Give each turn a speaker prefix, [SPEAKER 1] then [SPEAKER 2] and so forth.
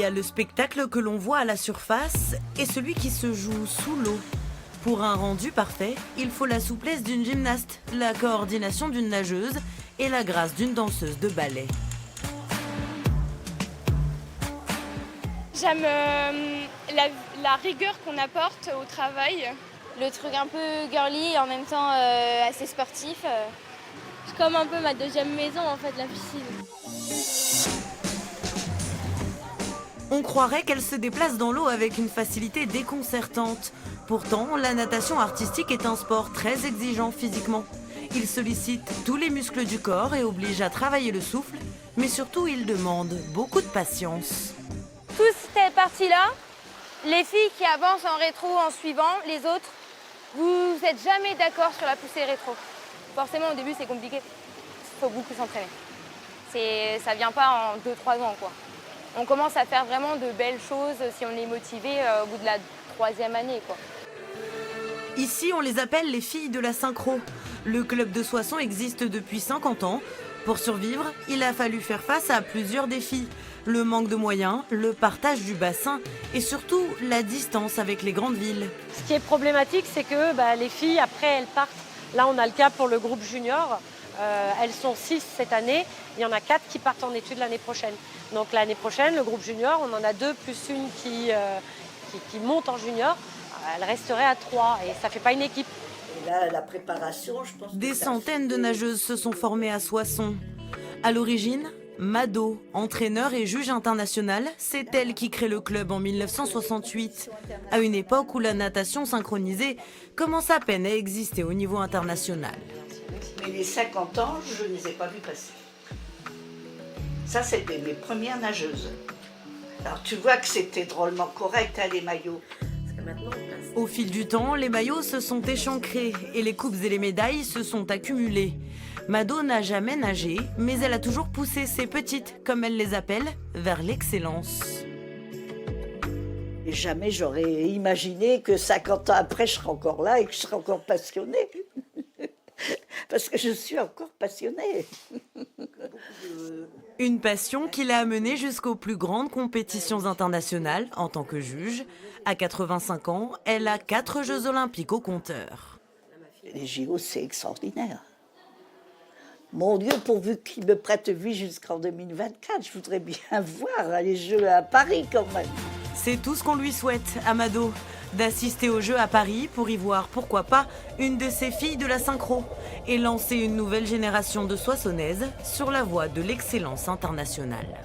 [SPEAKER 1] y a le spectacle que l'on voit à la surface et celui qui se joue sous l'eau. Pour un rendu parfait, il faut la souplesse d'une gymnaste, la coordination d'une nageuse et la grâce d'une danseuse de ballet.
[SPEAKER 2] J'aime la rigueur qu'on apporte au travail.
[SPEAKER 3] Le truc un peu girly et en même temps assez sportif.
[SPEAKER 4] C'est comme un peu ma deuxième maison en fait, la piscine.
[SPEAKER 1] On croirait qu'elle se déplace dans l'eau avec une facilité déconcertante. Pourtant, la natation artistique est un sport très exigeant physiquement. Il sollicite tous les muscles du corps et oblige à travailler le souffle, mais surtout il demande beaucoup de patience.
[SPEAKER 3] Toute cette partie-là, les filles qui avancent en rétro en suivant les autres, vous n'êtes jamais d'accord sur la poussée rétro. Forcément, au début, c'est compliqué. Il faut beaucoup s'entraîner. Ça ne vient pas en 2-3 ans, quoi. On commence à faire vraiment de belles choses si on est motivé au bout de la 3e année, quoi.
[SPEAKER 1] Ici, on les appelle les filles de la synchro. Le club de Soissons existe depuis 50 ans. Pour survivre, il a fallu faire face à plusieurs défis. Le manque de moyens, le partage du bassin et surtout la distance avec les grandes villes.
[SPEAKER 5] Ce qui est problématique, c'est que les filles, après, elles partent. Là, on a le cas pour le groupe junior. Elles sont 6 cette année. Il y en a 4 qui partent en études l'année prochaine. Donc l'année prochaine, le groupe junior, on en a 2 plus une qui monte en junior. Elle resterait à 3 et ça ne fait pas une équipe.
[SPEAKER 6] Et là, la préparation, je pense.
[SPEAKER 1] Des centaines de nageuses se sont formées à Soissons. À l'origine, Mado, entraîneur et juge international, c'est elle qui crée le club en 1968, à une époque où la natation synchronisée commence à peine à exister au niveau international.
[SPEAKER 6] Mais les 50 ans, je ne les ai pas vus passer. Ça, c'était mes premières nageuses. Alors tu vois que c'était drôlement correct, les maillots.
[SPEAKER 1] Au fil du temps, les maillots se sont échancrés et les coupes et les médailles se sont accumulées. Mado n'a jamais nagé, mais elle a toujours poussé ses petites, comme elle les appelle, vers l'excellence.
[SPEAKER 6] Et jamais j'aurais imaginé que 50 ans après, je serais encore là et que je serais encore passionnée. Parce que je suis encore passionnée.
[SPEAKER 1] Une passion qui l'a amenée jusqu'aux plus grandes compétitions internationales en tant que juge. À 85 ans, elle a 4 Jeux olympiques au compteur.
[SPEAKER 6] Les JO, c'est extraordinaire. Mon Dieu, pourvu qu'ils me prêtent vie jusqu'en 2024, je voudrais bien voir les Jeux à Paris quand même.
[SPEAKER 1] C'est tout ce qu'on lui souhaite à Mado, d'assister aux Jeux à Paris pour y voir, pourquoi pas, une de ses filles de la synchro et lancer une nouvelle génération de Soissonnaises sur la voie de l'excellence internationale.